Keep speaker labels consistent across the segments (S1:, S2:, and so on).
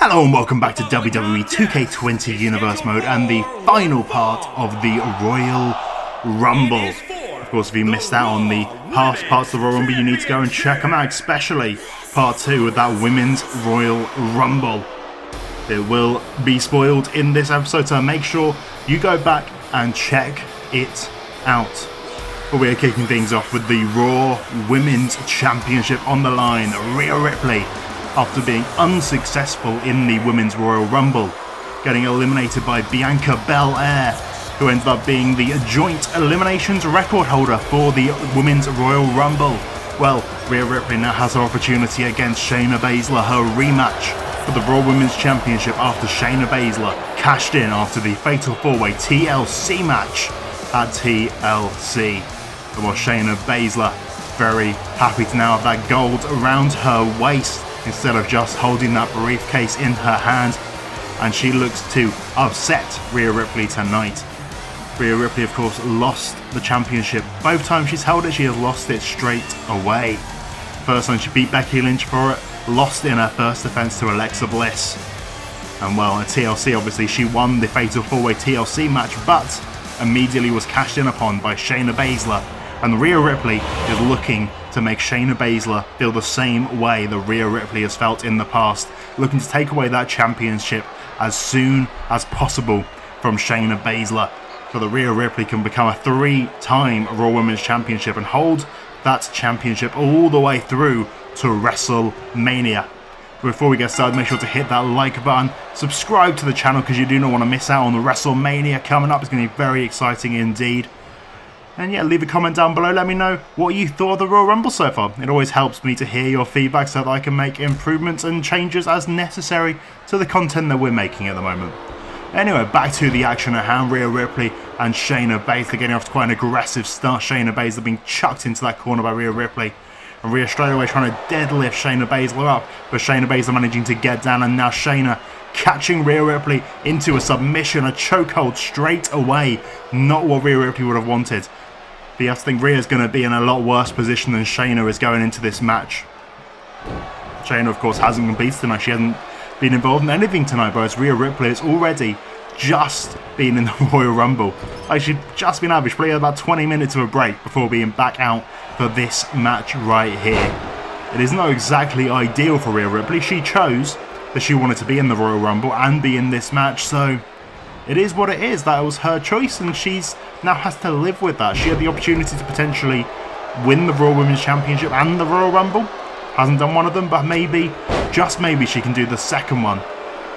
S1: Hello and welcome back to WWE 2K20 Universe Mode and the final part of the Royal Rumble. Of course, if you missed out on the past parts of the Royal Rumble, you need to go and check them out, especially part 2 with that Women's Royal Rumble. It will be spoiled in this episode, so make sure you go back and check it out. But we are kicking things off with the Raw Women's Championship on the line. Rhea Ripley, after being unsuccessful in the Women's Royal Rumble, getting eliminated by Bianca Belair, who ended up being the joint eliminations record holder for the Women's Royal Rumble. Well, Rhea Ripley now has her opportunity against Shayna Baszler, her rematch for the Raw Women's Championship after Shayna Baszler cashed in after the Fatal 4-Way TLC match at TLC. And while Shayna Baszler very happy to now have that gold around her waist instead of just holding that briefcase in her hand, and she looks to upset Rhea Ripley tonight. Rhea Ripley, of course, lost the championship. Both times she's held it, she has lost it straight away. First time she beat Becky Lynch for it, lost in her first defense to Alexa Bliss. And well, at TLC, obviously, she won the Fatal 4-Way TLC match, but immediately was cashed in upon by Shayna Baszler. And Rhea Ripley is looking to make Shayna Baszler feel the same way that Rhea Ripley has felt in the past, looking to take away that championship as soon as possible from Shayna Baszler, so that Rhea Ripley can become a 3-time Raw Women's Championship and hold that championship all the way through to WrestleMania. Before we get started, make sure to hit that like button, subscribe to the channel because you do not want to miss out on the WrestleMania coming up. It's going to be very exciting indeed. And yeah, leave a comment down below, let me know what you thought of the Royal Rumble so far. It always helps me to hear your feedback so that I can make improvements and changes as necessary to the content that we're making at the moment. Anyway, back to the action at hand. Rhea Ripley and Shayna Baszler getting off to quite an aggressive start. Shayna Baszler being chucked into that corner by Rhea Ripley. And Rhea straight away trying to deadlift Shayna Baszler up, but Shayna Baszler managing to get down, and now Shayna catching Rhea Ripley into a submission, a chokehold straight away. Not what Rhea Ripley would have wanted. But I think Rhea's going to be in a lot worse position than Shayna is going into this match. Shayna, of course, hasn't competed tonight. She hasn't been involved in anything tonight, whereas Rhea Ripley has already just been in the Royal Rumble. Like, she'd just been average, probably about 20 minutes of a break before being back out for this match right here. It is not exactly ideal for Rhea Ripley. She chose that she wanted to be in the Royal Rumble and be in this match, so it is what it is. That was her choice, and she's now has to live with that. She had the opportunity to potentially win the Raw Women's Championship and the Royal Rumble. Hasn't done one of them, but maybe, just maybe, she can do the second one.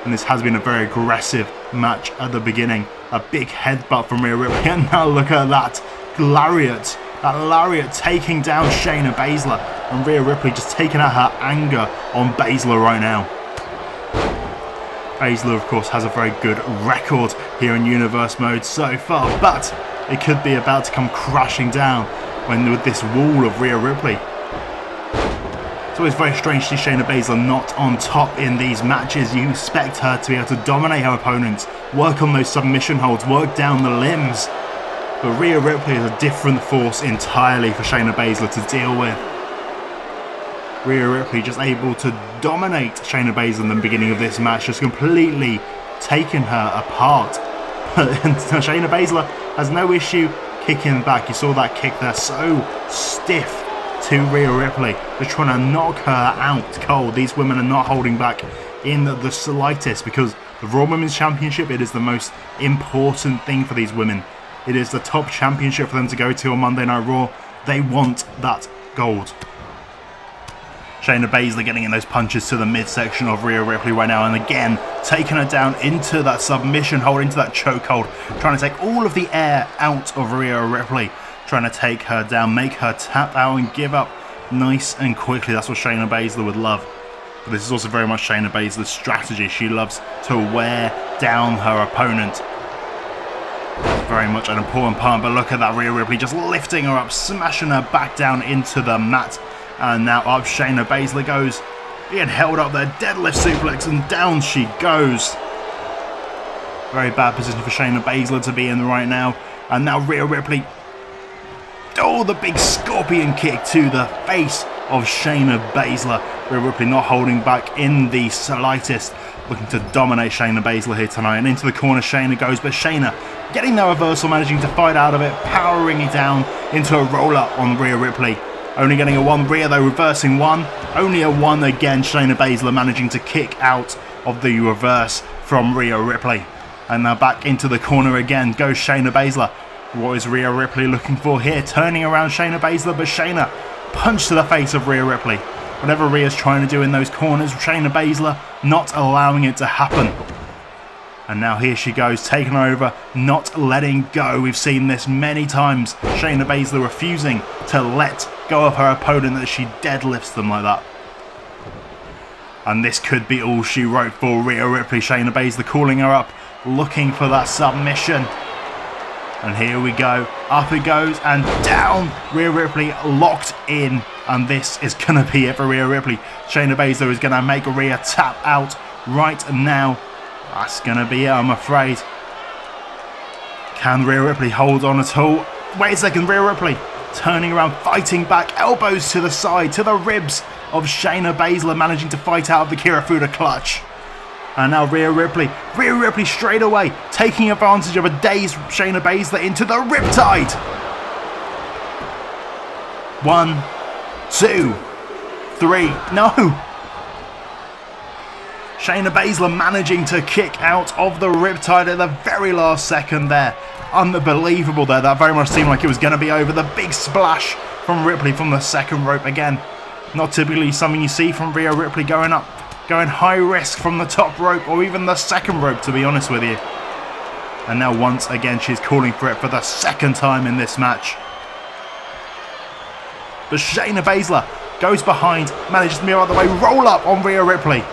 S1: And this has been a very aggressive match at the beginning. A big headbutt from Rhea Ripley, and now look at that lariat. That lariat taking down Shayna Baszler, and Rhea Ripley just taking out her anger on Baszler right now. Baszler, of course, has a very good record here in Universe Mode so far, but it could be about to come crashing down with this wall of Rhea Ripley. It's always very strange to see Shayna Baszler not on top in these matches. You expect her to be able to dominate her opponents, work on those submission holds, work down the limbs. But Rhea Ripley is a different force entirely for Shayna Baszler to deal with. Rhea Ripley just able to dominate Shayna Baszler in the beginning of this match, just completely taking her apart. And Shayna Baszler has no issue kicking back. You saw that kick there, so stiff to Rhea Ripley, just trying to knock her out cold. These women are not holding back in the slightest, because the Raw Women's Championship, it is the most important thing for these women. It is the top championship for them to go to on Monday Night Raw. They want that gold. Shayna Baszler getting in those punches to the midsection of Rhea Ripley right now, and again taking her down into that submission hold, into that chokehold, trying to take all of the air out of Rhea Ripley, trying to take her down, make her tap out and give up nice and quickly. That's what Shayna Baszler would love. But this is also very much Shayna Baszler's strategy. She loves to wear down her opponent. That's very much an important part, but look at that, Rhea Ripley just lifting her up, smashing her back down into the mat. And now up Shayna Baszler goes, being held up there, deadlift suplex, and down she goes. Very bad position for Shayna Baszler to be in right now. And now Rhea Ripley, oh, the big scorpion kick to the face of Shayna Baszler. Rhea Ripley not holding back in the slightest, looking to dominate Shayna Baszler here tonight. And into the corner Shayna goes, but Shayna getting that reversal, managing to fight out of it, powering it down into a roll-up on Rhea Ripley. Only getting a 1. Rhea though reversing 1. Only a 1 again. Shayna Baszler managing to kick out of the reverse from Rhea Ripley. And now back into the corner again goes Shayna Baszler. What is Rhea Ripley looking for here? Turning around Shayna Baszler, but Shayna punch to the face of Rhea Ripley. Whatever Rhea's trying to do in those corners, Shayna Baszler not allowing it to happen. And now here she goes, taking over, not letting go. We've seen this many times. Shayna Baszler refusing to let go of her opponent as she deadlifts them like that. And this could be all she wrote for Rhea Ripley. Shayna Baszler calling her up, looking for that submission. And here we go, up it goes and down. Rhea Ripley locked in, and this is going to be it for Rhea Ripley. Shayna Baszler is going to make Rhea tap out right now. That's going to be it, I'm afraid. Can Rhea Ripley hold on at all? Wait a second, Rhea Ripley turning around, fighting back, elbows to the side, to the ribs of Shayna Baszler, managing to fight out of the Kirifuda clutch. And now Rhea Ripley straight away, taking advantage of a dazed Shayna Baszler into the Riptide. 1, 2, 3, no! Shayna Baszler managing to kick out of the Riptide at the very last second there. Unbelievable there, that very much seemed like it was going to be over. The big splash from Ripley from the second rope again. Not typically something you see from Rhea Ripley going high risk from the top rope or even the second rope, to be honest with you. And now once again she's calling for it for the second time in this match. But Shayna Baszler goes behind, manages to move out of the way, roll up on Rhea Ripley.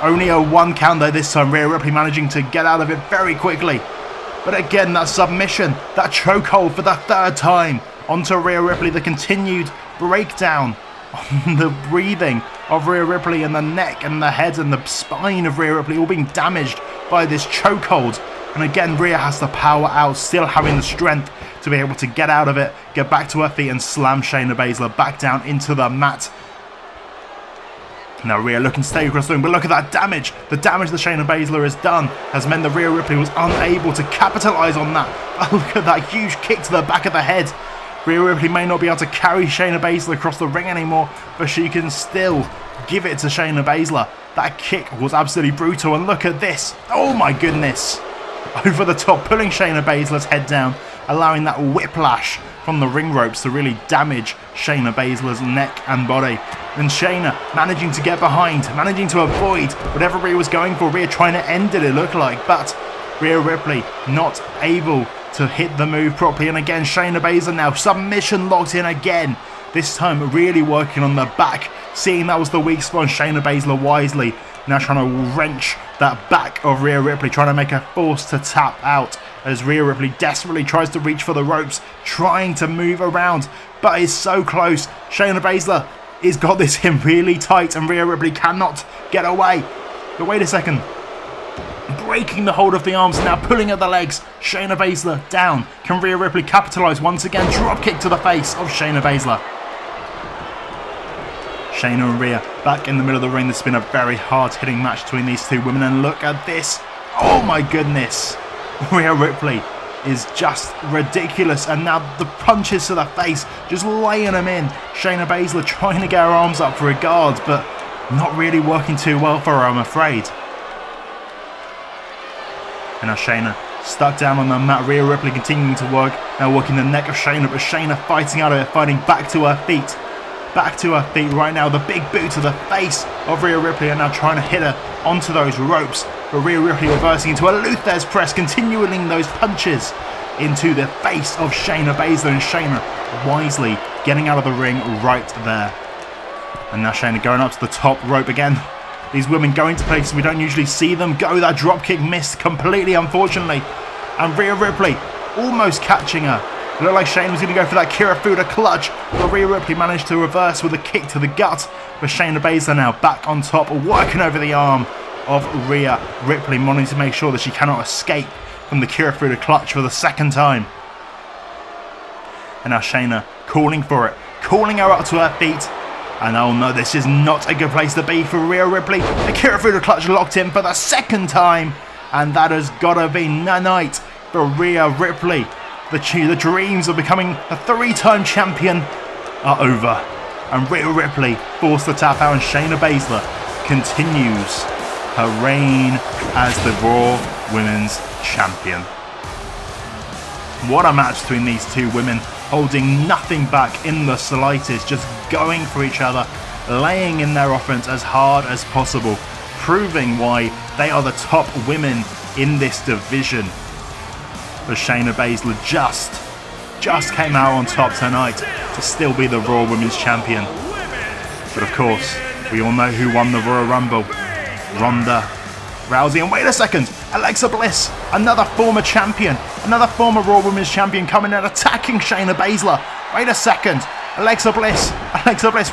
S1: Only a 1 count though this time, Rhea Ripley managing to get out of it very quickly. But again, that submission, that chokehold for the 3rd time onto Rhea Ripley, the continued breakdown on the breathing of Rhea Ripley, and the neck and the head and the spine of Rhea Ripley all being damaged by this chokehold. And again, Rhea has to power out, still having the strength to be able to get out of it, get back to her feet and slam Shayna Baszler back down into the mat. Now Rhea looking to stay across the ring, but look at that damage. The damage that Shayna Baszler has done has meant that Rhea Ripley was unable to capitalise on that. Oh, look at that huge kick to the back of the head. Rhea Ripley may not be able to carry Shayna Baszler across the ring anymore, but she can still give it to Shayna Baszler. That kick was absolutely brutal, and look at this. Oh my goodness. Over the top, pulling Shayna Baszler's head down, allowing that whiplash from the ring ropes to really damage Shayna Baszler's neck and body. And Shayna managing to get behind, managing to avoid whatever Rhea was going for. Rhea trying to end it looked like, but Rhea Ripley not able to hit the move properly. And again, Shayna Baszler now submission locked in again. This time really working on the back, seeing that was the weak spot. Shayna Baszler wisely now trying to wrench that back of Rhea Ripley, trying to make her forced to tap out as Rhea Ripley desperately tries to reach for the ropes, trying to move around, but is so close. Shayna Baszler has got this in really tight, and Rhea Ripley cannot get away. But wait a second. Breaking the hold of the arms, now pulling at the legs. Shayna Baszler down. Can Rhea Ripley capitalise once again? Drop kick to the face of Shayna Baszler. Shayna and Rhea back in the middle of the ring. This has been a very hard-hitting match between these two women, and look at this. Oh my goodness. Rhea Ripley is just ridiculous, and now the punches to the face, just laying them in. Shayna Baszler trying to get her arms up for a guard, but not really working too well for her, I'm afraid. And now Shayna stuck down on the mat. Rhea Ripley continuing to work, now working the neck of Shayna, but Shayna fighting out of it, fighting back to her feet. Back to her feet right now. The big boot to the face of Rhea Ripley, and now trying to hit her onto those ropes. But Rhea Ripley reversing into a Luther's press, continuing those punches into the face of Shayna Baszler, and Shayna wisely getting out of the ring right there. And now Shayna going up to the top rope again. These women going to places we don't usually see them go. That dropkick missed completely, unfortunately. And Rhea Ripley almost catching her. It looked like Shayna was going to go for that Kirifuda clutch, but Rhea Ripley managed to reverse with a kick to the gut. But Shayna Baszler now back on top, working over the arm of Rhea Ripley, wanting to make sure that she cannot escape from the Kirifuda clutch for the second time. And now Shayna calling for it, calling her up to her feet. And oh no, this is not a good place to be for Rhea Ripley. Akira through the clutch, locked in for the second time. And that has got to be the night for Rhea Ripley. The dreams of becoming a 3-time champion are over. And Rhea Ripley forced to tap out, and Shayna Baszler continues her reign as the Raw Women's Champion. What a match between these two women, holding nothing back in the slightest, just going for each other, laying in their offense as hard as possible, proving why they are the top women in this division. But Shayna Baszler just came out on top tonight to still be the Raw Women's Champion. But of course, we all know who won the Royal Rumble. Ronda Rousey. And wait a second, Alexa Bliss, another former champion, another former Raw Women's Champion, coming and attacking Shayna Baszler. Wait a second, Alexa Bliss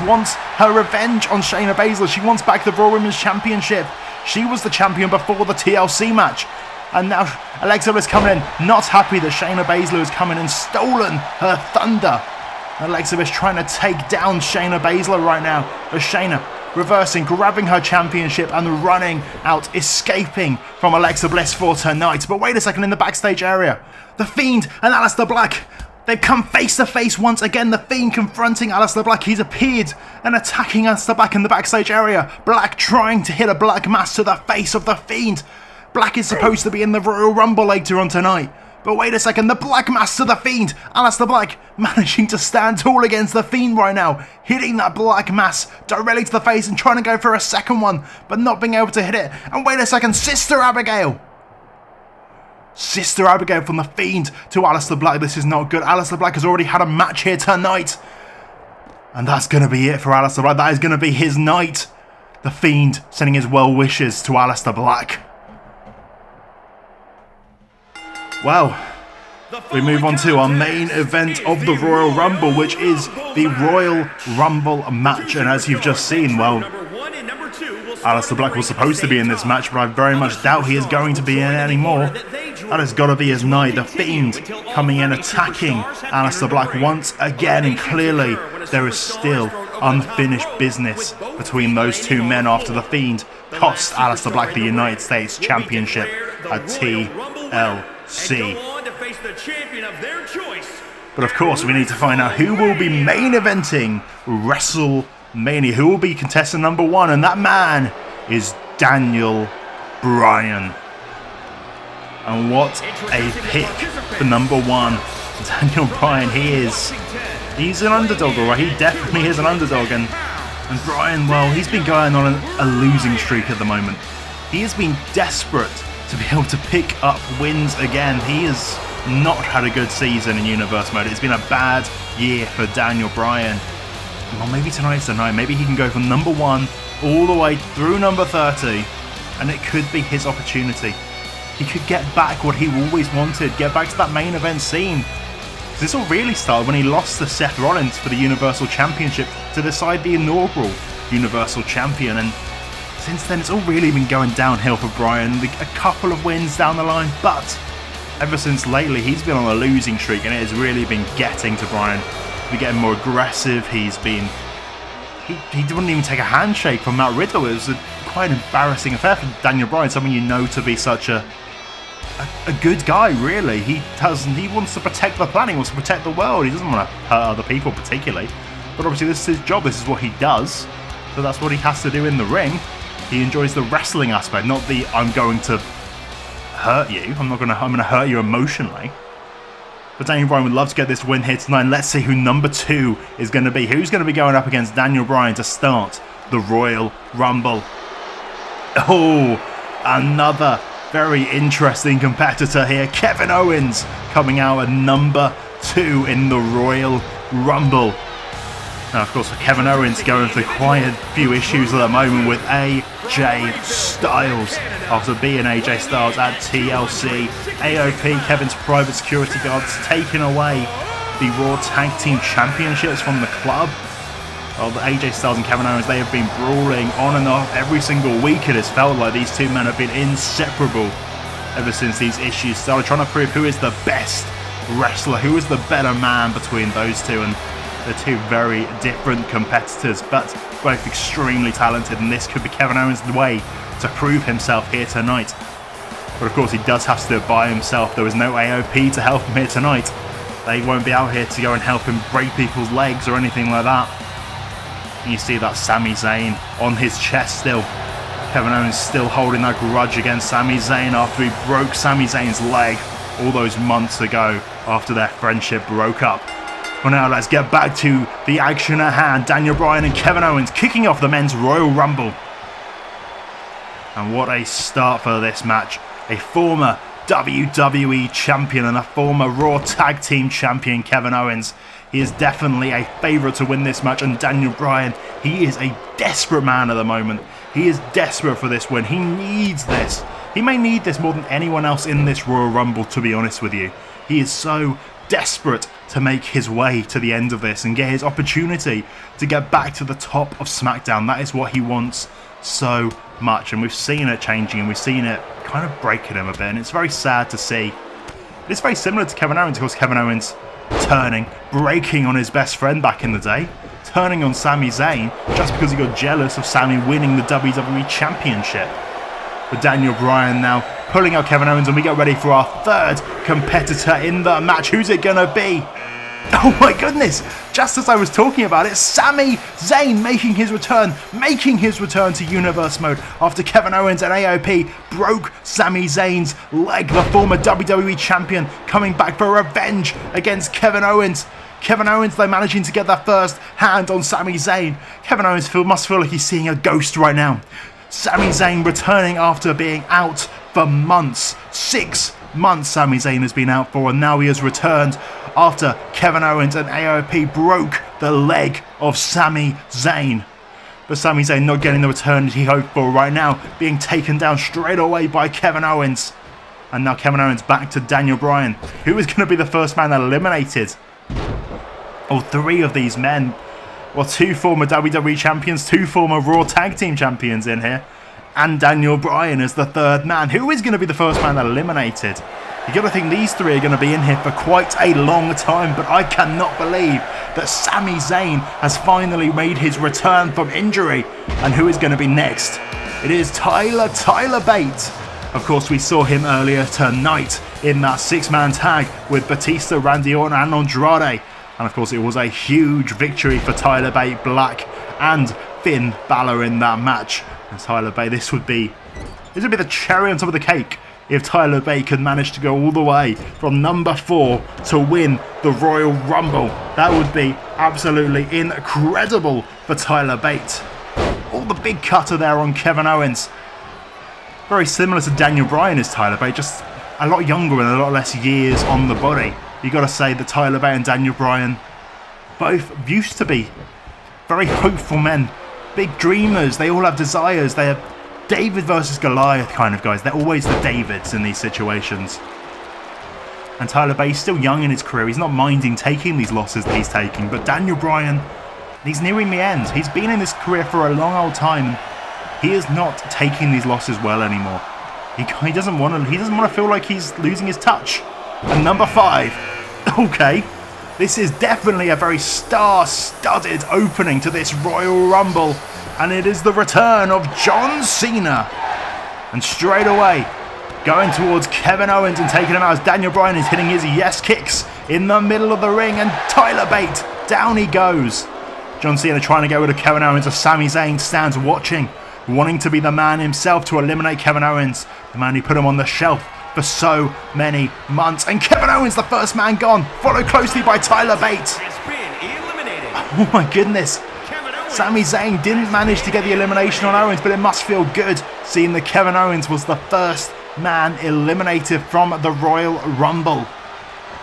S1: wants her revenge on Shayna Baszler. She wants back the Raw Women's Championship. She was the champion before the TLC match. And now Alexa Bliss coming in, not happy that Shayna Baszler has come in and stolen her thunder. Alexa Bliss trying to take down Shayna Baszler right now. But Shayna reversing, grabbing her championship and running out, escaping from Alexa Bliss for tonight. But wait a second, in the backstage area, The Fiend and Aleister Black, they've come face to face once again. The Fiend confronting Aleister Black. He's appeared and attacking Aleister Black in the backstage area. Black trying to hit a black mass to the face of The Fiend. Black is supposed to be in the Royal Rumble later on tonight. But wait a second, the black mass to The Fiend. Aleister Black managing to stand tall against The Fiend right now, hitting that black mass directly to the face and trying to go for a second one, but not being able to hit it. And wait a second, Sister Abigail from The Fiend to Aleister Black. This is not good. Aleister Black has already had a match here tonight. And that's going to be it for Aleister Black. That is going to be his night. The Fiend sending his well wishes to Aleister Black. Well, we move on to our main event of the Royal Rumble, which is the Royal Rumble match. And as you've just seen, well, Aleister Black was supposed to be in this match, but I very much doubt he is going to be in anymore. That has got to be his night. The Fiend coming in, attacking Aleister Black once again, and clearly there is still unfinished business between those two men after The Fiend cost Aleister Black the United States Championship at TLC. But of course, we need to find out who will be main eventing WrestleMania, who will be contestant number 1, and that man is Daniel Bryan. And what a pick for number 1, Daniel Bryan. He's an underdog, alright. He definitely is an underdog, and Bryan, well, he's been going on a losing streak at the moment. He has been desperate to be able to pick up wins again. He has not had a good season in Universe Mode. It's been a bad year for Daniel Bryan. Well, maybe tonight's the night. Maybe he can go from number 1 all the way through number 30, and it could be his opportunity. He could get back what he always wanted, get back to that main event scene. This all really started when he lost to Seth Rollins for the Universal Championship to decide the inaugural Universal Champion, and since then, it's all really been going downhill for Bryan. A couple of wins down the line, but ever since lately, he's been on a losing streak, and it has really been getting to Bryan. He's been getting more aggressive. He wouldn't even take a handshake from Matt Riddle. It was quite an embarrassing affair for Daniel Bryan, someone you know to be such a good guy, really. He wants to protect the planet, he wants to protect the world. He doesn't want to hurt other people particularly. But obviously, this is his job. This is what he does. So that's what he has to do in the ring. He enjoys the wrestling aspect, not the I'm going to hurt you. I'm going to hurt you emotionally. But Daniel Bryan would love to get this win here tonight. Let's see who number 2 is going to be. Who's going to be going up against Daniel Bryan to start the Royal Rumble? Oh, another very interesting competitor here. Kevin Owens coming out at number 2 in the Royal Rumble. Now, of course, Kevin Owens going through quite a few issues at the moment with AJ Styles. After being AJ Styles at TLC, AOP, Kevin's private security guards, taking away the Raw Tag Team Championships from the club. Well, the AJ Styles and Kevin Owens, they have been brawling on and off every single week. It has felt like these two men have been inseparable ever since these issues started, trying to prove who is the best wrestler, who is the better man between those two. And They're two very different competitors, but both extremely talented, and this could be Kevin Owens' way to prove himself here tonight. But of course, he does have to do it by himself. There was no AOP to help him here tonight. They won't be out here to go and help him break people's legs or anything like that. And you see that Sami Zayn on his chest still. Kevin Owens still holding that grudge against Sami Zayn after he broke Sami Zayn's leg all those months ago after their friendship broke up. Well, now let's get back to the action at hand. Daniel Bryan and Kevin Owens kicking off the men's Royal Rumble. And what a start for this match. A former WWE champion and a former Raw Tag Team champion, Kevin Owens. He is definitely a favourite to win this match, and Daniel Bryan, he is a desperate man at the moment. He is desperate for this win. He needs this. He may need this more than anyone else in this Royal Rumble, to be honest with you. He is so desperate to make his way to the end of this and get his opportunity to get back to the top of SmackDown. That is what he wants so much, and we've seen it changing, and we've seen it kind of breaking him a bit, and it's very sad to see. It's very similar to Kevin Owens. Of course, Kevin Owens turning, breaking on his best friend back in the day, turning on Sami Zayn just because he got jealous of Sami winning the WWE Championship. But Daniel Bryan now pulling out Kevin Owens, and we get ready for our third competitor in the match. Who's it gonna be? Oh my goodness, just as I was talking about it, Sami Zayn making his return to Universe Mode after Kevin Owens and AOP broke Sami Zayn's leg. The former WWE Champion coming back for revenge against Kevin Owens. Kevin Owens, though, managing to get that first hand on Sami Zayn. Kevin Owens must feel like he's seeing a ghost right now. Sami Zayn returning after being out for months. 6 months Sami Zayn has been out for, and now he has returned after Kevin Owens and AOP broke the leg of Sami Zayn. But Sami Zayn not getting the return he hoped for right now, being taken down straight away by Kevin Owens. And now Kevin Owens back to Daniel Bryan. Who is going to be the first man eliminated? All three of these men, well, 2 former WWE champions, 2 former Raw Tag Team champions in here, and Daniel Bryan as the third man. Who is going to be the first man eliminated? You got to think these 3 are going to be in here for quite a long time, but I cannot believe that Sami Zayn has finally made his return from injury. And who is going to be next? It is Tyler Bate. Of course, we saw him earlier tonight in that 6-man tag with Batista, Randy Orton and Andrade. And of course, it was a huge victory for Tyler Bate, Black and Finn Balor in that match. And Tyler Bate, this would be the cherry on top of the cake if Tyler Bate could manage to go all the way from number 4 to win the Royal Rumble. That would be absolutely incredible for Tyler Bate. All the big cutter there on Kevin Owens. Very similar to Daniel Bryan is Tyler Bate, just a lot younger and a lot less years on the body. You got to say that Tyler Bate and Daniel Bryan both used to be very hopeful men, big dreamers. They all have desires. They are David versus Goliath kind of guys. They're always the Davids in these situations. And Tyler Bate's still young in his career. He's not minding taking these losses that he's taking. But Daniel Bryan, he's nearing the end. He's been in this career for a long old time. He is not taking these losses well anymore. He doesn't want to feel like he's losing his touch. And number 5. Okay. This is definitely a very star-studded opening to this Royal Rumble. And it is the return of John Cena. And straight away, going towards Kevin Owens and taking him out as Daniel Bryan is hitting his yes kicks in the middle of the ring. And Tyler Bate, down he goes. John Cena trying to get rid of Kevin Owens as Sami Zayn stands watching, wanting to be the man himself to eliminate Kevin Owens. The man who put him on the shelf for so many months. And Kevin Owens, the first man gone, followed closely by Tyler Bate. Oh my goodness. Sami Zayn didn't manage to get the elimination on Owens, but it must feel good seeing that Kevin Owens was the first man eliminated from the Royal Rumble.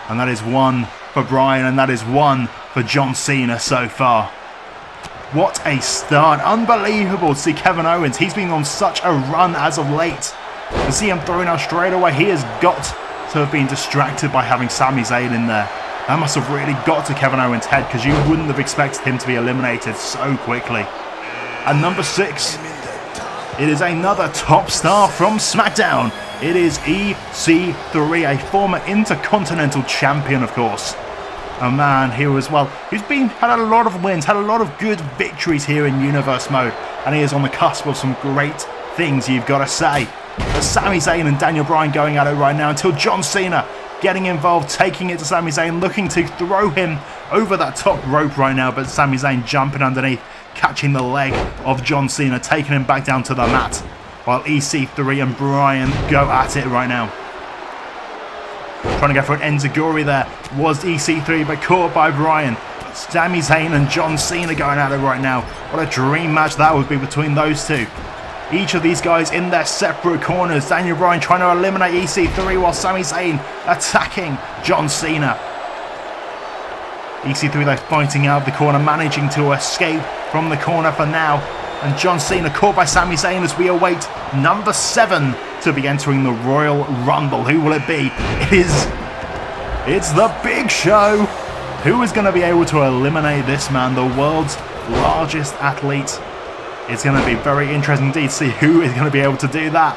S1: And that is 1 for Bryan, and that is 1 for John Cena so far. What a start. Unbelievable to see Kevin Owens. He's been on such a run as of late. To see him throwing out straight away, he has got to have been distracted by having Sami Zayn in there. That must have really got to Kevin Owens' head, because you wouldn't have expected him to be eliminated so quickly. And number 6, it is another top star from SmackDown. It is EC3, a former Intercontinental Champion, of course. A man who was, well, who's had a lot of wins, had a lot of good victories here in Universe Mode, and he is on the cusp of some great things, you've got to say. But Sami Zayn and Daniel Bryan going at it right now until John Cena getting involved, taking it to Sami Zayn, looking to throw him over that top rope right now, but Sami Zayn jumping underneath, catching the leg of John Cena, taking him back down to the mat, while EC3 and Bryan go at it right now. Trying to go for an enziguri there was EC3, but caught by Bryan. Sami Zayn and John Cena going at it right now. What a dream match that would be between those two. Each of these guys in their separate corners. Daniel Bryan trying to eliminate EC3 while Sami Zayn attacking John Cena. EC3 though fighting out of the corner, managing to escape from the corner for now. And John Cena caught by Sami Zayn as we await number 7 to be entering the Royal Rumble. Who will it be? It's the Big Show. Who is going to be able to eliminate this man, the world's largest athlete? It's going to be very interesting indeed to see who is going to be able to do that.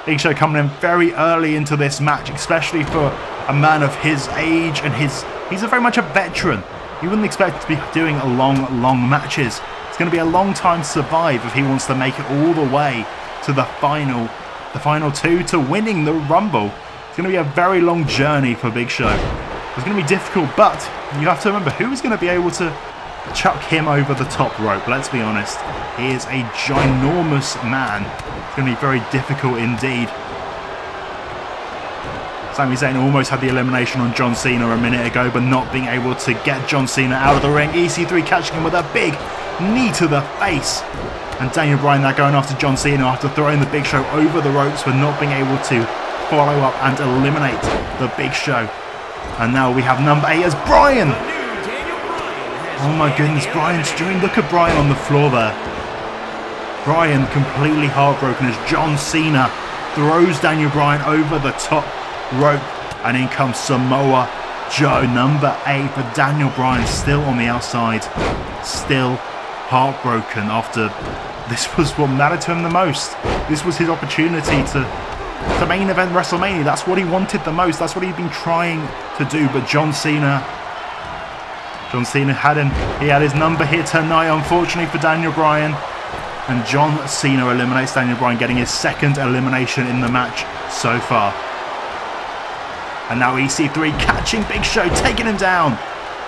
S1: Big Show coming in very early into this match, especially for a man of his age, and he's very much a veteran. You wouldn't expect to be doing long matches. It's going to be a long time to survive if he wants to make it all the way to the final 2 to winning the Rumble. It's going to be a very long journey for Big Show. It's going to be difficult, but you have to remember who is going to be able to chuck him over the top rope. Let's be honest, he is a ginormous man. It's going to be very difficult indeed. Sami Zayn almost had the elimination on John Cena a minute ago, but not being able to get John Cena out of the ring. EC3 catching him with a big knee to the face. And Daniel Bryan now going after John Cena after throwing the Big Show over the ropes for not being able to follow up and eliminate the Big Show. And now we have number 8 as Bryan. Oh my goodness, Bryan's doing. Look at Bryan on the floor there. Bryan completely heartbroken as John Cena throws Daniel Bryan over the top rope. And in comes Samoa Joe, number 8. But Daniel Bryan still on the outside. Still heartbroken after this was what mattered to him the most. This was his opportunity to main event WrestleMania. That's what he wanted the most. That's what he'd been trying to do. But John Cena had him. He had his number here tonight, unfortunately for Daniel Bryan. And John Cena eliminates Daniel Bryan, getting his second elimination in the match so far. And now EC3 catching Big Show, taking him down.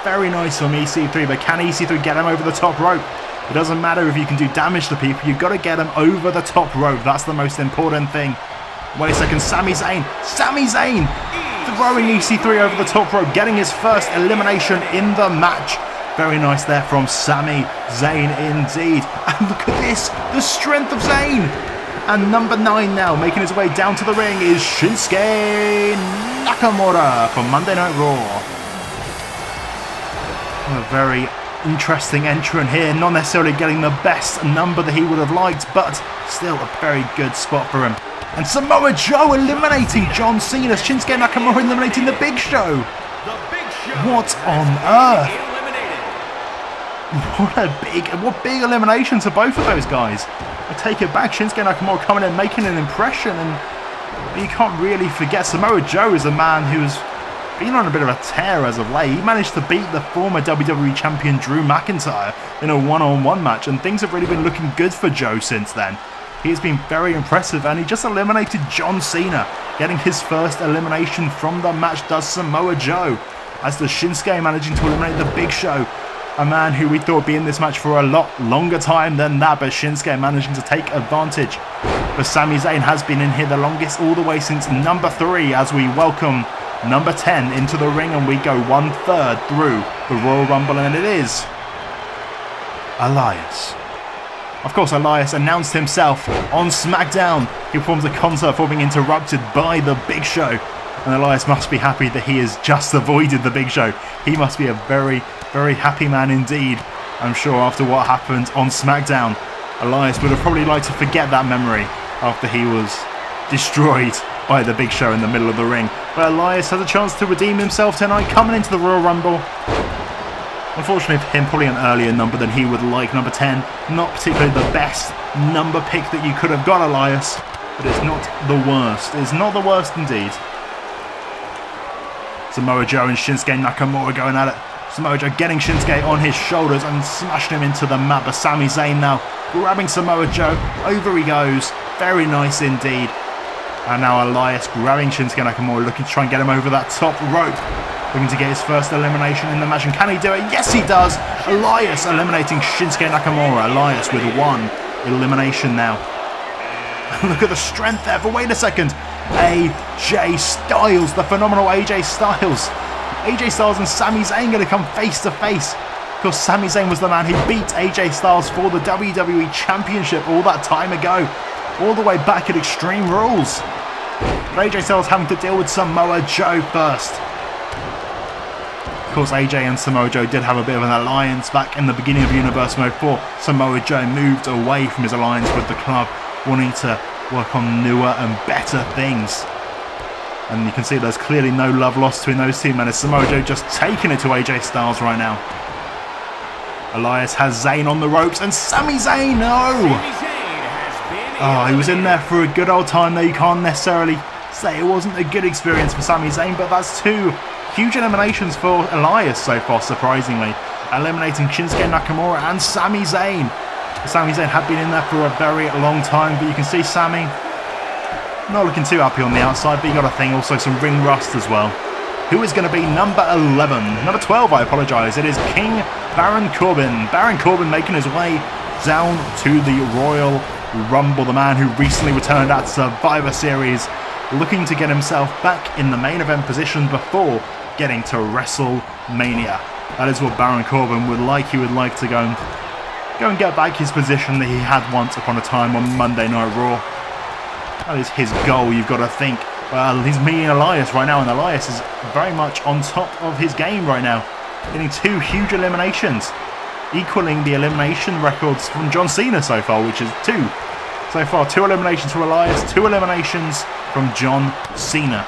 S1: Very nice from EC3, but can EC3 get him over the top rope? It doesn't matter if you can do damage to people, you've got to get them over the top rope. That's the most important thing. Wait a second, Sami Zayn throwing EC3 over the top rope, getting his first elimination in the match. Very nice there from Sami Zayn indeed. And look at this, the strength of Zayn. And number 9 now, making his way down to the ring, is Shinsuke Nakamura from Monday Night Raw. A very interesting entrant here, not necessarily getting the best number that he would have liked, but still a very good spot for him. And Samoa Joe eliminating John Cena. Shinsuke Nakamura eliminating the Big Show. What on earth? What big elimination to both of those guys. I take it back, Shinsuke Nakamura coming in, making an impression, and you can't really forget Samoa Joe is a man who's been on a bit of a tear as of late. He managed to beat the former WWE Champion Drew McIntyre in a one-on-one match, and things have really been looking good for Joe since then. He's been very impressive, and he just eliminated John Cena, getting his first elimination from the match does Samoa Joe, as the Shinsuke managing to eliminate the Big Show, a man who we thought would be in this match for a lot longer time than that, but Shinsuke managing to take advantage. But Sami Zayn has been in here the longest, all the way since number 3, as we welcome number 10 into the ring, and we go 1/3 through the Royal Rumble, and it is Elias. Of course, Elias announced himself on SmackDown. He performs a concert before being interrupted by the Big Show. And Elias must be happy that he has just avoided the Big Show. He must be a very, very happy man indeed. I'm sure after what happened on SmackDown, Elias would have probably liked to forget that memory after he was destroyed by the Big Show in the middle of the ring. But Elias has a chance to redeem himself tonight, coming into the Royal Rumble. Unfortunately for him, probably an earlier number than he would like, number 10. Not particularly the best number pick that you could have got, Elias, but it's not the worst. It's not the worst indeed. Samoa Joe and Shinsuke Nakamura going at it. Samoa Joe getting Shinsuke on his shoulders and smashing him into the mat. But Sami Zayn now grabbing Samoa Joe. Over he goes. Very nice indeed. And now Elias grabbing Shinsuke Nakamura, looking to try and get him over that top rope. Looking to get his first elimination in the match. And can he do it? Yes, he does. Elias eliminating Shinsuke Nakamura. Elias with 1 elimination now. Look at the strength there. But wait a second. AJ Styles, the phenomenal AJ Styles. AJ Styles and Sami Zayn going to come face to face. Of course, Sami Zayn was the man who beat AJ Styles for the WWE Championship all that time ago. All the way back at Extreme Rules. But AJ Styles having to deal with Samoa Joe first. Of course, AJ and Samoa Joe did have a bit of an alliance back in the beginning of Universe Mode 4. Samoa Joe moved away from his alliance with the club, wanting to work on newer and better things. And you can see there's clearly no love lost between those two men, as Samoa Joe just taking it to AJ Styles right now. Elias has Zayn on the ropes, and Sami Zayn, no! Oh, he was in there for a good old time though. You can't necessarily say it wasn't a good experience for Sami Zayn, but that's 2 huge eliminations for Elias so far, surprisingly. Eliminating Shinsuke Nakamura and Sami Zayn. Sami Zayn had been in there for a very long time, but you can see Sami not looking too happy on the outside, but you got a thing, also some ring rust as well. Who is going to be number 11? Number 12, I apologise. It is King Baron Corbin. Baron Corbin making his way down to the Royal Rumble, the man who recently returned at Survivor Series, looking to get himself back in the main event position before getting to WrestleMania. That is what Baron Corbin would like. He would like to go and get back his position that he had once upon a time on Monday Night Raw. That is his goal, you've got to think. Well, he's meeting Elias right now, and Elias is very much on top of his game right now, getting 2 huge eliminations, equaling the elimination records from John Cena so far, which is 2. So far, 2 eliminations from Elias, 2 eliminations from John Cena.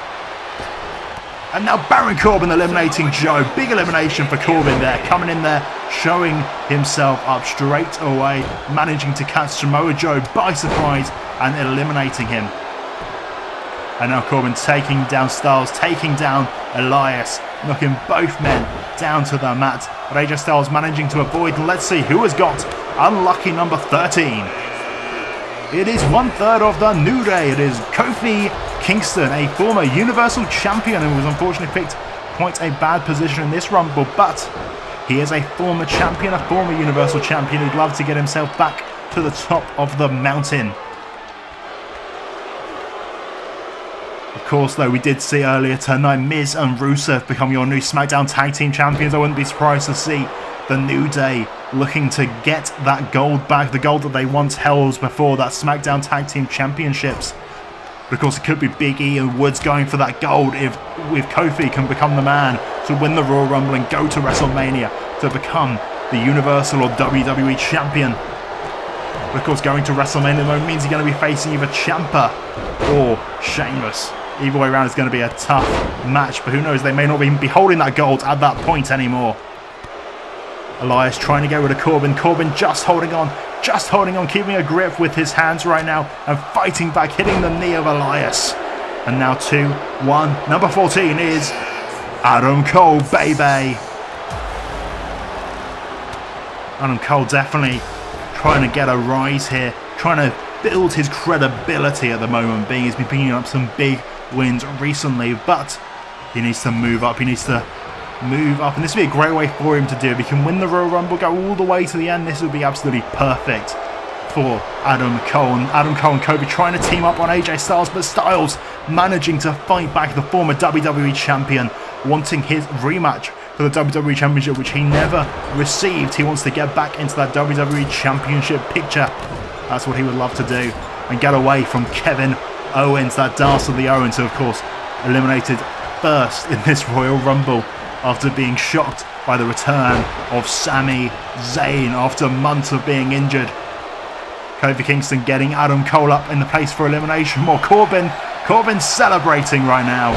S1: And now Baron Corbin eliminating Joe. Big elimination for Corbin there, coming in there, showing himself up straight away, managing to catch Samoa Joe by surprise and eliminating him. And now Corbin taking down Styles, taking down Elias, knocking both men down to the mat. But AJ Styles managing to avoid. Let's see who has got unlucky number 13. It is 1/3 of the New Day. It is Kofi Kingston, a former Universal Champion who was unfortunately picked quite a bad position in this Rumble. But he is a former champion, a former Universal Champion who'd love to get himself back to the top of the mountain. Of course, though, we did see earlier tonight Miz and Rusev become your new SmackDown Tag Team Champions. I wouldn't be surprised to see the New Day looking to get that gold back, the gold that they once held before, that SmackDown Tag Team Championships. But of course, it could be Big E and Woods going for that gold if Kofi can become the man to win the Royal Rumble and go to WrestleMania to become the Universal or WWE Champion. But of course, going to WrestleMania at the moment means you're going to be facing either Ciampa or Sheamus. Either way around, it's going to be a tough match, but who knows, they may not even be holding that gold at that point anymore. Elias trying to get rid of Corbin. Corbin just holding on, keeping a grip with his hands right now and fighting back, hitting the knee of Elias. And now 2-1. Number 14 is Adam Cole, baby. Adam Cole definitely trying to get a rise here, trying to build his credibility at the moment, being he's been picking up some big wins recently, but he needs to move up. He needs to move up, and this would be a great way for him to do. If he can win the Royal Rumble, go all the way to the end, this would be absolutely perfect for Adam Cole. And Adam Cole and Kobe trying to team up on AJ Styles, but Styles managing to fight back, the former WWE Champion, wanting his rematch for the WWE Championship, which he never received. He wants to get back into that WWE Championship picture. That's what he would love to do, and get away from Kevin Owens, that dastardly of the Owens, who of course eliminated first in this Royal Rumble after being shocked by the return of Sami Zayn after months of being injured. Kofi Kingston getting Adam Cole up in the place for elimination. More Corbin celebrating right now.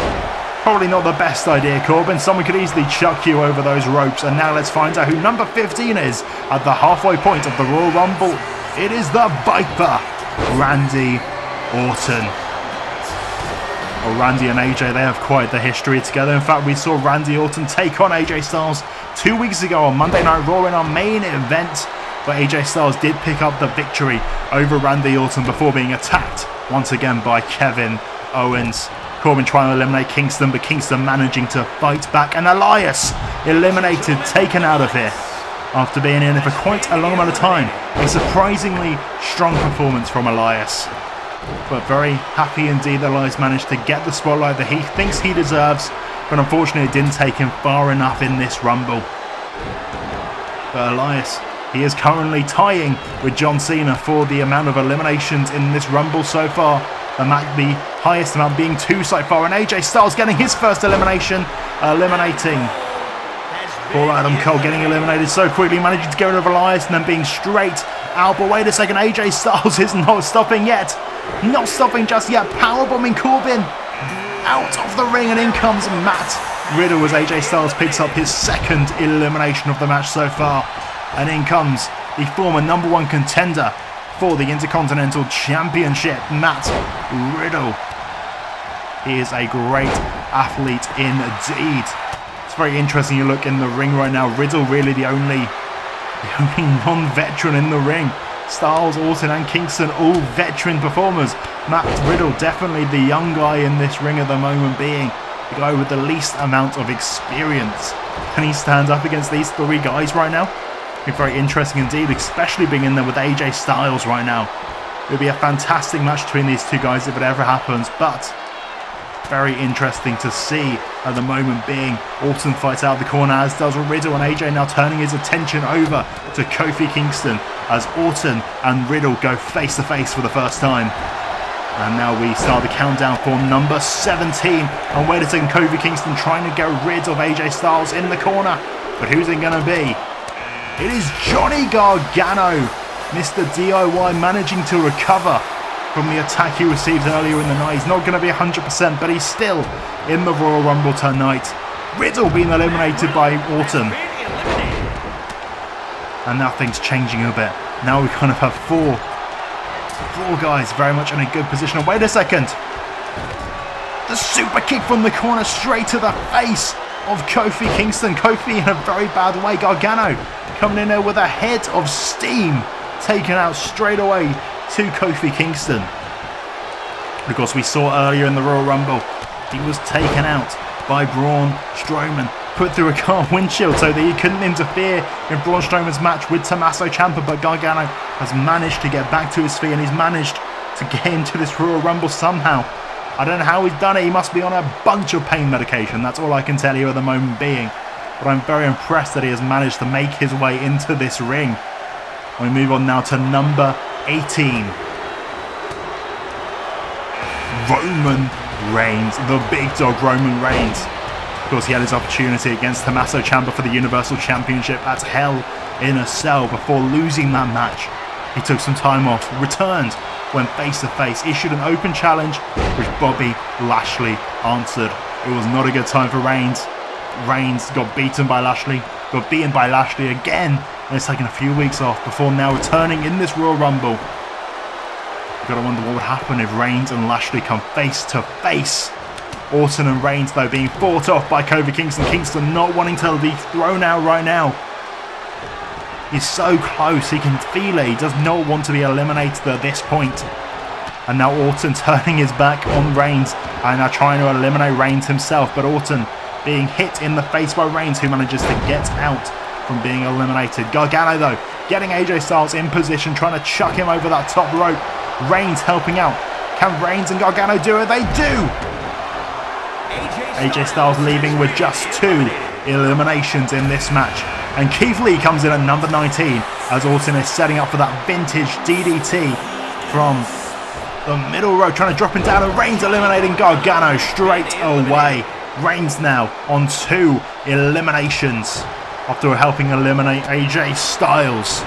S1: Probably not the best idea, Corbin. Someone could easily chuck you over those ropes. And now let's find out who number 15 is at the halfway point of the Royal Rumble. It is the Viper, Randy Orton. Well, Randy and AJ, they have quite the history together. In fact, we saw Randy Orton take on AJ Styles 2 weeks ago on Monday Night Raw in our main event, but AJ Styles did pick up the victory over Randy Orton before being attacked once again by Kevin Owens. Corbin trying to eliminate Kingston, but Kingston managing to fight back, and Elias eliminated, taken out of here after being in it for quite a long amount of time. A surprisingly strong performance from Elias, but very happy indeed that Elias managed to get the spotlight that he thinks he deserves, but unfortunately it didn't take him far enough in this Rumble. But Elias, he is currently tying with John Cena for the amount of eliminations in this Rumble so far. The highest amount being 2 so far, and AJ Styles getting his first elimination, eliminating poor Adam Cole, getting eliminated so quickly, managing to get rid of Elias and then being straight out. But wait a second, AJ Styles is not stopping yet. Not stopping just yet. Powerbombing Corbin out of the ring, and in comes Matt Riddle as AJ Styles picks up his second elimination of the match so far. And in comes the former #1 contender for the Intercontinental Championship, Matt Riddle. He is a great athlete indeed. It's very interesting. You look in the ring right now, Riddle really the only non-veteran in the ring. Styles, Orton and Kingston all veteran performers. Matt Riddle definitely the young guy in this ring at the moment, being the guy with the least amount of experience. Can he stand up against these 3 guys right now? It'd be very interesting indeed, especially being in there with AJ Styles right now. It would be a fantastic match between these 2 guys if it ever happens, but very interesting to see at the moment being. Orton fights out of the corner, as does Riddle, and AJ now turning his attention over to Kofi Kingston as Orton and Riddle go face to face for the first time. And now we start the countdown for number 17. And wait a second, Kofi Kingston trying to get rid of AJ Styles in the corner, but who's it going to be? It is Johnny Gargano, Mr. DIY, managing to recover from the attack he received earlier in the night. He's not going to be 100%, but he's still in the Royal Rumble tonight. Riddle being eliminated by Orton. And now things changing a bit. Now we kind of have four guys very much in a good position. And wait a second. The super kick from the corner straight to the face of Kofi Kingston. Kofi in a very bad way. Gargano coming in there with a head of steam, taken out straight away to Kofi Kingston. Because we saw earlier in the Royal Rumble, he was taken out by Braun Strowman, put through a car windshield so that he couldn't interfere in Braun Strowman's match with Tommaso Ciampa. But Gargano has managed to get back to his feet, and he's managed to get into this Royal Rumble somehow. I don't know how he's done it. He must be on a bunch of pain medication. That's all I can tell you at the moment being. But I'm very impressed that he has managed to make his way into this ring. We move on now to number 18. Roman Reigns, the big dog Roman Reigns. Of course, he had his opportunity against Tommaso Ciampa for the Universal Championship at Hell in a Cell before losing that match. He took some time off, returned, went face to face, issued an open challenge, which Bobby Lashley answered. It was not a good time for Reigns. Reigns got beaten by Lashley again, and it's taken a few weeks off before now returning in this Royal Rumble. You've got to wonder what would happen if Reigns and Lashley come face to face. Orton and Reigns though being fought off by Kofi Kingston. Kingston not wanting to be thrown out right now. He's so close, he can feel it. He does not want to be eliminated at this point. And now Orton turning his back on Reigns and now trying to eliminate Reigns himself. But Orton being hit in the face by Reigns, who manages to get out from being eliminated. Gargano though getting AJ Styles in position, trying to chuck him over that top rope. Reigns helping out. Can Reigns and Gargano do it? They do! AJ Styles leaving with just 2 eliminations in this match. And Keith Lee comes in at number 19 as Orton is setting up for that vintage DDT from the middle row, trying to drop him down, and Reigns eliminating Gargano straight away. Reigns now on 2 eliminations after helping eliminate AJ Styles.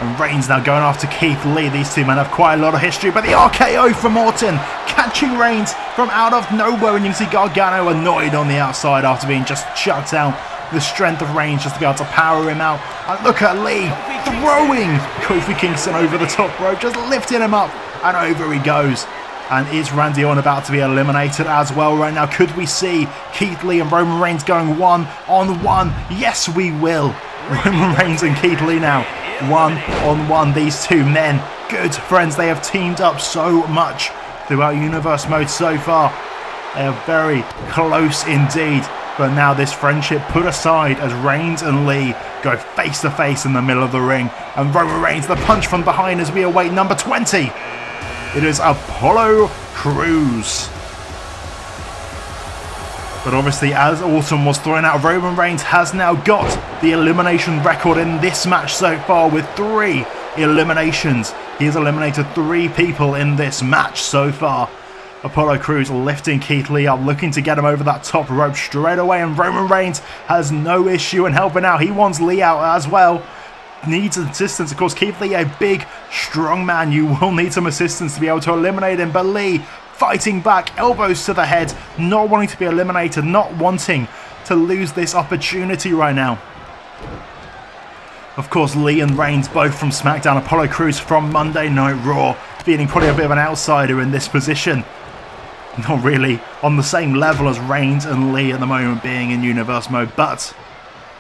S1: And Reigns now going after Keith Lee. These two men have quite a lot of history, but the RKO from Orton catching Reigns from out of nowhere, and you can see Gargano annoyed on the outside after being just chucked out. The strength of Reigns just to be able to power him out. And look at Lee throwing Kofi Kingston over the top rope, just lifting him up, and over he goes. And is Randy Orton about to be eliminated as well right now? Could we see Keith Lee and Roman Reigns going one-on-one? Yes, we will. Roman Reigns and Keith Lee now one-on-one. These two men, good friends. They have teamed up so much throughout Universe Mode so far. They are very close indeed. But now this friendship put aside as Reigns and Lee go face to face in the middle of the ring. And Roman Reigns, the punch from behind as we await number 20. It is Apollo Crews. But obviously, as Orton was thrown out, Roman Reigns has now got the elimination record in this match so far with 3 eliminations. He has eliminated 3 people in this match so far. Apollo Crews lifting Keith Lee up, looking to get him over that top rope straight away. And Roman Reigns has no issue in helping out. He wants Lee out as well. Needs assistance. Of course, Keith Lee, a big, strong man. You will need some assistance to be able to eliminate him. But Lee fighting back, elbows to the head, not wanting to be eliminated, not wanting to lose this opportunity right now. Of course, Lee and Reigns both from SmackDown. Apollo Crews from Monday Night Raw, feeling probably a bit of an outsider in this position. Not really on the same level as Reigns and Lee at the moment being in Universe Mode, but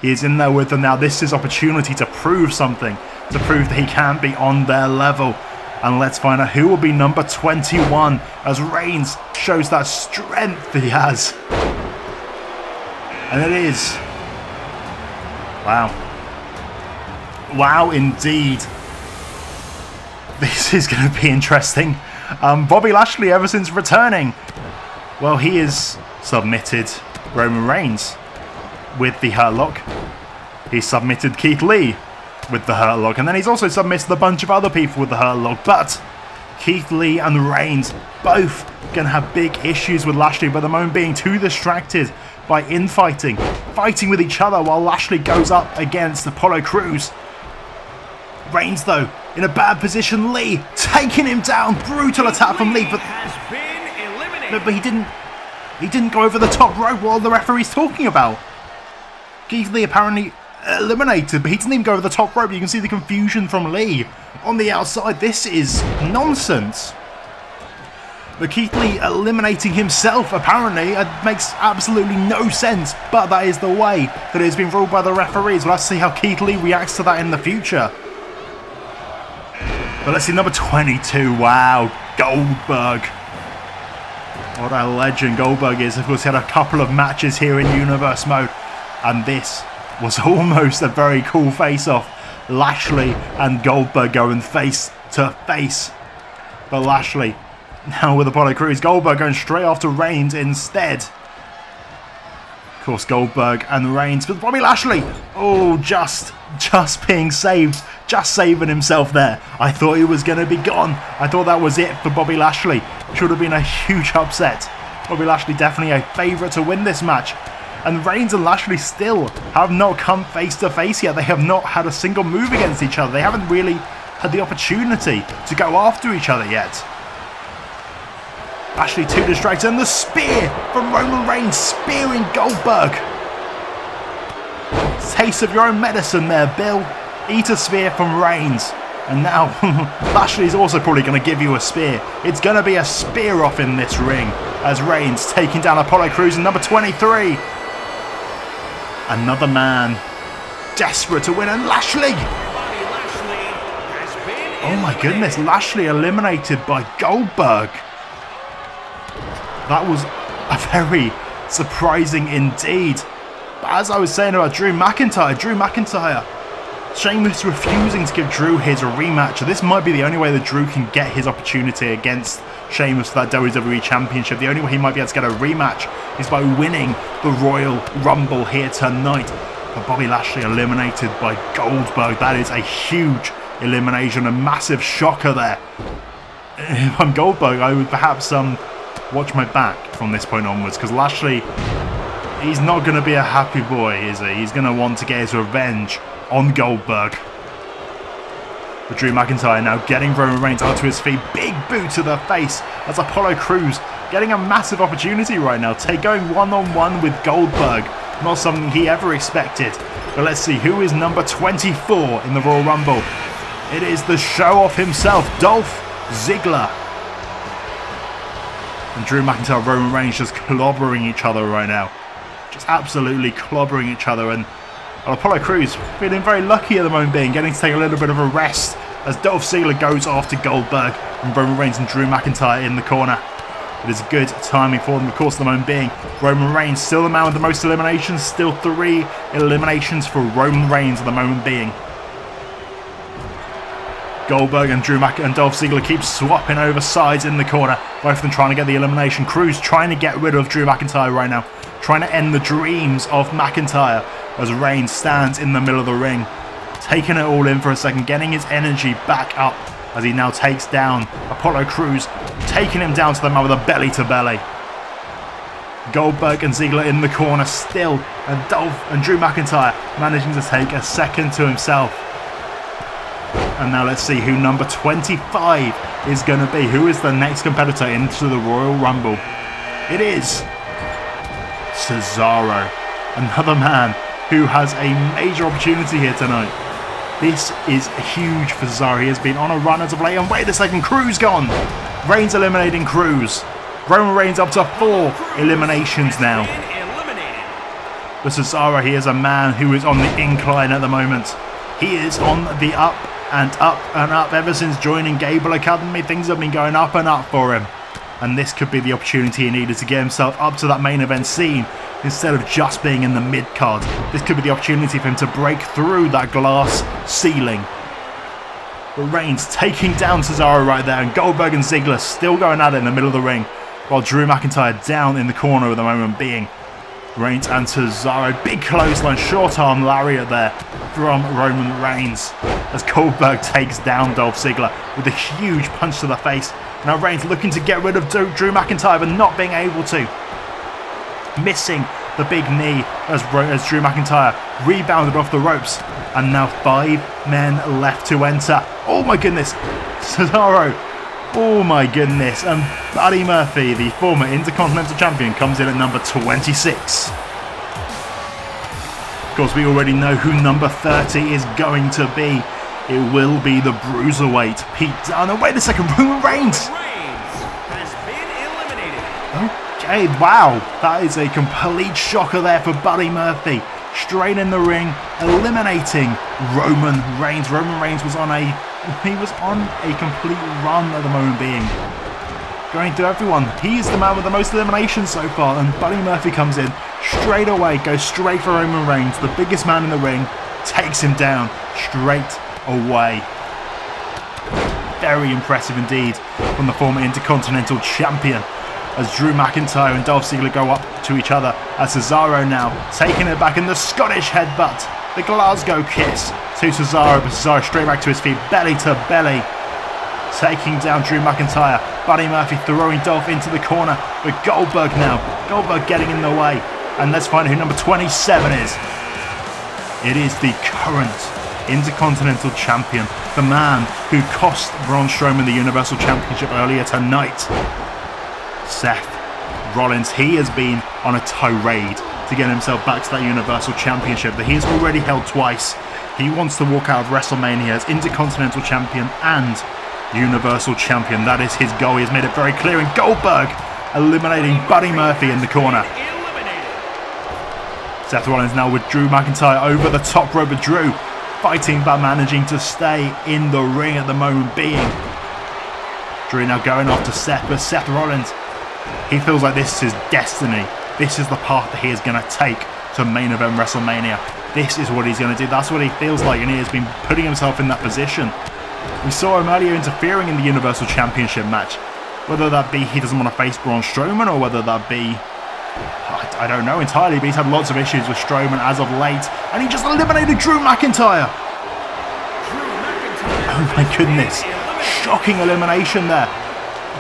S1: he is in there with them now. This is opportunity to prove something, to prove that he can be on their level. And let's find out who will be number 21 as Reigns shows that strength he has. And it is. Wow. Wow, indeed. This is going to be interesting. Bobby Lashley, ever since returning, well, he has submitted Roman Reigns with the Hurt Lock. He submitted Keith Lee with the Hurt Lock, and then he's also submitted a bunch of other people with the Hurt Lock. But Keith Lee and Reigns both going to have big issues with Lashley, but the moment being too distracted by infighting, fighting with each other while Lashley goes up against Apollo Crews. Reigns, though, in a bad position. Lee taking him down. Brutal attack from Lee, but he didn't go over the top rope. What are the referees talking about? Keith Lee apparently eliminated, but he didn't even go over the top rope. You can see the confusion from Lee on the outside. This is nonsense. But Keith Lee eliminating himself, apparently, it makes absolutely no sense. But that is the way that it has been ruled by the referees. We'll have to see how Keith Lee reacts to that in the future. But let's see number 22. Wow, Goldberg. What a legend Goldberg is. Of course, he had a couple of matches here in Universe Mode. And this was almost a very cool face-off. Lashley and Goldberg going face to face. But Lashley now with Apollo Crews. Goldberg going straight after Reigns instead. Of course, Goldberg and Reigns. But Bobby Lashley, oh, just being saved. Just saving himself there. I thought he was going to be gone. I thought that was it for Bobby Lashley. Should have been a huge upset. Bobby Lashley definitely a favourite to win this match. And Reigns and Lashley still have not come face to face yet. They have not had a single move against each other. They haven't really had the opportunity to go after each other yet. Lashley too distracted, and the spear from Roman Reigns, spearing Goldberg. Taste of your own medicine there, Bill. Eat a spear from Reigns. And now Lashley's also probably going to give you a spear. It's going to be a spear off in this ring as Reigns taking down Apollo Crews in number 23. Another man desperate to win, and Lashley. Oh my goodness, Lashley eliminated by Goldberg. That was a very surprising indeed. But as I was saying about Drew McIntyre, Sheamus refusing to give Drew his rematch. This might be the only way that Drew can get his opportunity against Sheamus for that WWE Championship. The only way he might be able to get a rematch is by winning the Royal Rumble here tonight. But Bobby Lashley eliminated by Goldberg. That is a huge elimination, a massive shocker there. If I'm Goldberg, I would perhaps watch my back from this point onwards, because Lashley, he's not going to be a happy boy, is he? He's going to want to get his revenge on Goldberg. But Drew McIntyre now getting Roman Reigns onto his feet. Big boot to the face as Apollo Crews getting a massive opportunity right now. Going one-on-one with Goldberg. Not something he ever expected. But let's see who is number 24 in the Royal Rumble. It is the show-off himself, Dolph Ziggler. And Drew McIntyre and Roman Reigns just clobbering each other right now. Just absolutely clobbering each other. And Apollo Crews feeling very lucky at the moment being, getting to take a little bbit of a rest as Dolph Ziggler goes after Goldberg and Roman Reigns and Drew McIntyre in the corner. It is good timing for them, of course, at the moment being. Roman Reigns still the man with the most eliminations. Still 3 eliminations for Roman Reigns at the moment being. Goldberg and Dolph Ziggler keep swapping over sides in the corner. Both of them trying to get the elimination. Crews trying to get rid of Drew McIntyre right now. Trying to end the dreams of McIntyre as Reigns stands in the middle of the ring. Taking it all in for a second. Getting his energy back up as he now takes down Apollo Crews. Taking him down to the mat with a belly to belly. Goldberg and Ziggler in the corner still. And Dolph and Drew McIntyre managing to take a second to himself. And now let's see who number 25 is going to be. Who is the next competitor into the Royal Rumble? It is Cesaro. Another man who has a major opportunity here tonight. This is huge for Cesaro. He has been on a run as of late. And wait a second, Crews gone. Reigns eliminating Crews. Roman Reigns up to 4 eliminations now. But Cesaro, he is a man who is on the incline at the moment. He is on the up and up and up. Ever since joining Gable Academy, things have been going up and up for him. And this could be the opportunity he needed to get himself up to that main event scene instead of just being in the mid-card. This could be the opportunity for him to break through that glass ceiling. But Reigns taking down Cesaro right there, and Goldberg and Ziggler still going at it in the middle of the ring, while Drew McIntyre down in the corner at the moment being. Reigns and Cesaro, big clothesline, short arm lariat there from Roman Reigns as Goldberg takes down Dolph Ziggler with a huge punch to the face. Now Reigns looking to get rid of Drew McIntyre but not being able to. Missing the big knee as Drew McIntyre rebounded off the ropes. And now 5 men left to enter. Oh my goodness, Cesaro. Oh my goodness. And Buddy Murphy, the former Intercontinental Champion, comes in at number 26. Of course, we already know who number 30 is going to be. It will be the Bruiserweight, Pete Dunne. Oh, wait a second, Roman Reigns
S2: has been eliminated.
S1: Okay, wow. That is a complete shocker there for Buddy Murphy. Straight in the ring, eliminating Roman Reigns. Roman Reigns was on a complete run at the moment being. Going through everyone. He's the man with the most eliminations so far, and Buddy Murphy comes in straight away, goes straight for Roman Reigns, the biggest man in the ring, takes him down straight away. Very impressive indeed from the former Intercontinental Champion as Drew McIntyre and Dolph Ziggler go up to each other as Cesaro now taking it back in the Scottish headbutt, the Glasgow kiss to Cesaro, but Cesaro straight back to his feet, belly to belly, taking down Drew McIntyre. Buddy Murphy throwing Dolph into the corner, but Goldberg now, Goldberg getting in the way, and let's find out who number 27 is. It is the current Intercontinental Champion, the man who cost Braun Strowman the Universal Championship earlier tonight. Seth Rollins, he has been on a tirade to get himself back to that Universal Championship that he has already held twice. He wants to walk out of WrestleMania as Intercontinental Champion and Universal Champion. That is his goal. He has made it very clear. And Goldberg eliminating Buddy Murphy in the corner. Seth Rollins now with Drew McIntyre over the top rope, but Drew fighting but managing to stay in the ring at the moment being. Drew now going after Seth, but Seth Rollins, he feels like this is destiny. This is the path that he is going to take to main event WrestleMania. This is what he's going to do. That's what he feels like, and he has been putting himself in that position. We saw him earlier interfering in the Universal Championship match. Whether that be he doesn't want to face Braun Strowman, or whether that be, I don't know entirely, but he's had lots of issues with Strowman as of late, and he just eliminated Drew McIntyre. Oh my goodness. Shocking elimination there.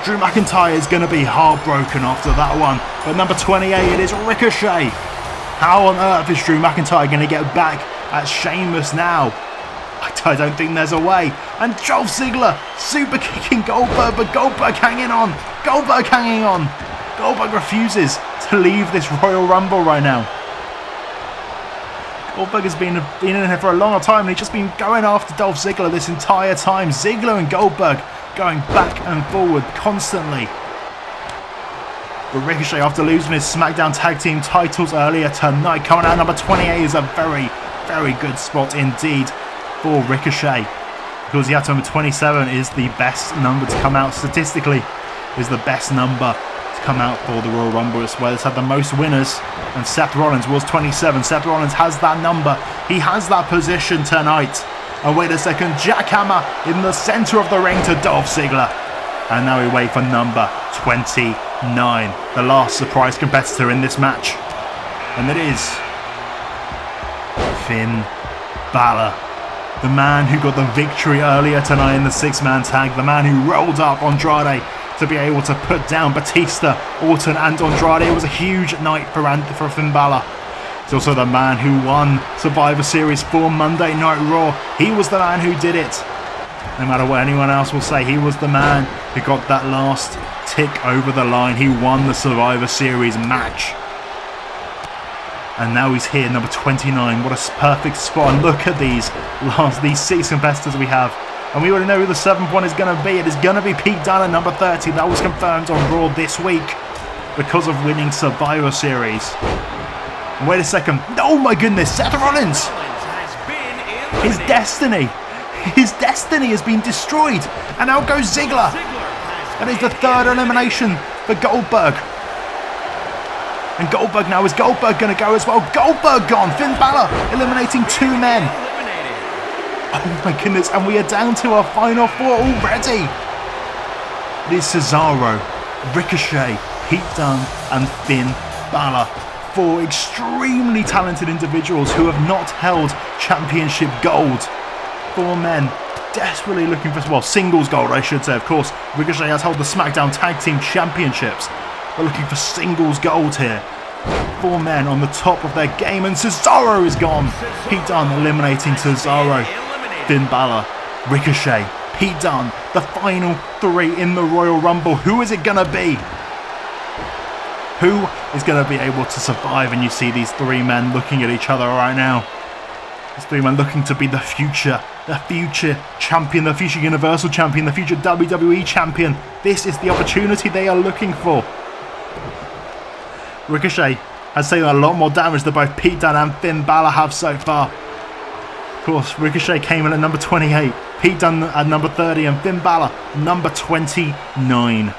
S1: Drew McIntyre is going to be heartbroken after that one. But number 28, it is Ricochet. How on earth is Drew McIntyre going to get back at Sheamus now? I don't think there's a way. And Dolph Ziggler super kicking Goldberg, but Goldberg hanging on. Goldberg hanging on. Goldberg refuses to leave this Royal Rumble right now. Goldberg has been in here for a long time, and he's just been going after Dolph Ziggler this entire time. Ziggler and Goldberg going back and forward constantly. But Ricochet, after losing his SmackDown Tag Team titles earlier tonight, coming out number 28 is a very, very good spot indeed for Ricochet. Because the number 27 is the best number to come out statistically, is the best number to come out for the Royal Rumble. It's where it's had the most winners, and Seth Rollins was 27. Seth Rollins has that number. He has that position tonight. And wait a second, jackhammer in the center of the ring to Dolph Ziggler. And now we wait for number 29, the last surprise competitor in this match. And it is Finn Balor. The man who got the victory earlier tonight in the six-man tag. The man who rolled up Andrade to be able to put down Batista, Orton and Andrade. It was a huge night for Finn Balor. He's also the man who won Survivor Series for Monday Night Raw. He was the man who did it. No matter what anyone else will say, he was the man who got that last tick over the line. He won the Survivor Series match. And now he's here, number 29. What a perfect spot. And look at these six competitors we have. And we already know who the seventh one is going to be. It is going to be Pete Dunne at number 30. That was confirmed on Raw this week because of winning Survivor Series. And wait a second. Oh my goodness, Seth Rollins! His destiny has been destroyed. And out goes Ziggler. That is the third elimination for Goldberg. And Goldberg now, is Goldberg going to go as well? Goldberg gone. Finn Balor eliminating two men. Oh my goodness, and we are down to our final four already. It is Cesaro, Ricochet, Pete Dunne and Finn Balor. Four extremely talented individuals who have not held championship gold. Four men desperately looking for, well, singles gold I should say, of course. Ricochet has held the SmackDown Tag Team Championships. They're looking for singles gold here. Four men on the top of their game, and Cesaro is gone. Pete Dunne eliminating Cesaro. Finn Balor, Ricochet, Pete Dunne, the final three in the Royal Rumble. Who is it going to be? Who is going to be able to survive? And you see these three men looking at each other right now. These three men looking to be the future champion, the future Universal Champion, the future WWE Champion. This is the opportunity they are looking for. Ricochet has taken a lot more damage than both Pete Dunne and Finn Balor have so far. Of course, Ricochet came in at number 28, Pete Dunne at number 30, and Finn Balor number 29.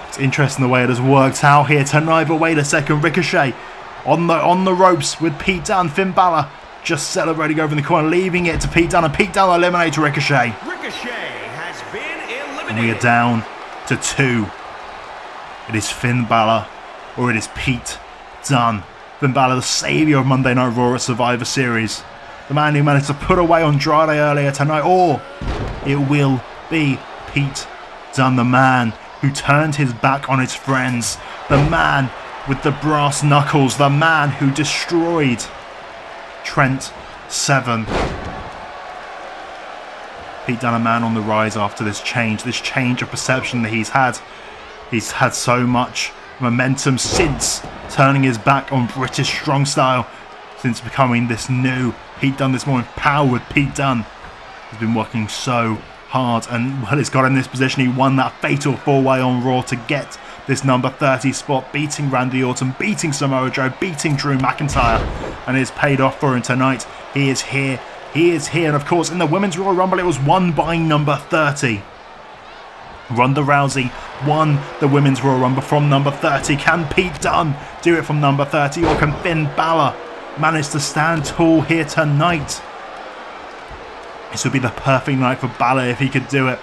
S1: It's interesting the way it has worked out here tonight, but wait a second, Ricochet on the ropes with Pete Dunne. Finn Balor just celebrating over in the corner, leaving it to Pete Dunne, and Pete Dunne eliminates Ricochet.
S2: Ricochet has been eliminated.
S1: And we are down to two. It is Finn Balor or it is Pete Dunne. Finn Balor, the saviour of Monday Night Raw at Survivor Series. The man who managed to put away Andrade earlier tonight. Or it will be Pete Dunne, the man who turned his back on his friends. The man with the brass knuckles. The man who destroyed Trent Seven. Pete Dunne, a man on the rise after this change of perception that he's had. He's had so much momentum since turning his back on British strong style, since becoming this new Pete Dunne, this more empowered Pete Dunne. He's been working so hard, and well, it's got in this position. He won that fatal four-way on Raw to get this number 30 spot, beating Randy Orton, beating Samoa Joe, beating Drew McIntyre, and it's paid off for him tonight. He is here, and of course in the Women's Royal Rumble it was won by number 30. Ronda Rousey won the Women's Royal Rumble from number 30. Can Pete Dunne do it from number 30, or can Finn Balor manage to stand tall here tonight? This would be the perfect night for Balor if he could do it.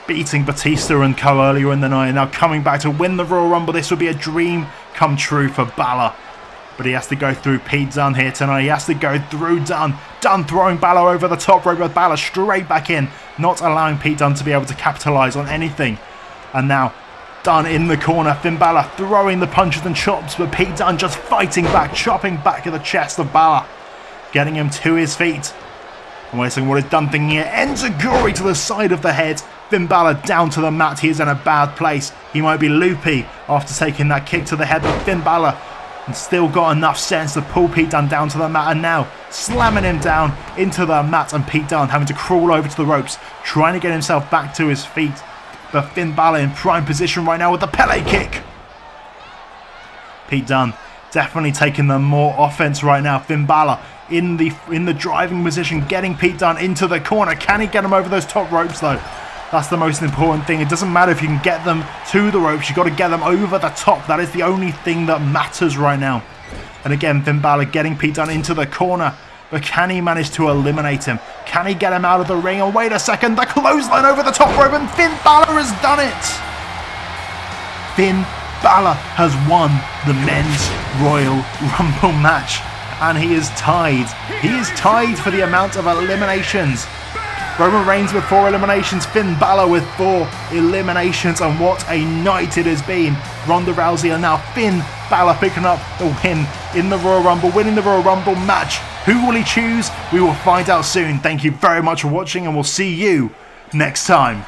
S1: Beating Batista and co earlier in the night, and now coming back to win the Royal Rumble. This would be a dream come true for Balor. But he has to go through Pete Dunne here tonight. He has to go through Dunne. Dunne throwing Balor over the top rope, with Balor straight back in, not allowing Pete Dunne to be able to capitalise on anything. And now Dunne in the corner. Finn Balor throwing the punches and chops, but Pete Dunne just fighting back, chopping back at the chest of Balor, getting him to his feet. And wait a second, what is Dunne thinking here? Enziguri to the side of the head. Finn Balor down to the mat. He is in a bad place. He might be loopy after taking that kick to the head, but Finn Balor and still got enough sense to pull Pete Dunne down to the mat, and now slamming him down into the mat, and Pete Dunne having to crawl over to the ropes, trying to get himself back to his feet. but Finn Balor in prime position right now with the Pele kick. Pete Dunne definitely taking the more offense right now. Finn Balor in the driving position, getting Pete Dunne into the corner. Can he get him over those top ropes though? That's the most important thing. It doesn't matter if you can get them to the ropes, you've got to get them over the top. That is the only thing that matters right now. And again, Finn Balor getting Pete Dunne into the corner. But can he manage to eliminate him? Can he get him out of the ring? And wait a second, the clothesline over the top rope, and Finn Balor has done it! Finn Balor has won the Men's Royal Rumble match. And he is tied. He is tied for the amount of eliminations. Roman Reigns with 4 eliminations, Finn Balor with 4 eliminations, and what a night it has been. Ronda Rousey and now Finn Balor picking up the win in the Royal Rumble, winning the Royal Rumble match. Who will he choose? We will find out soon. Thank you very much for watching, and we'll see you next time.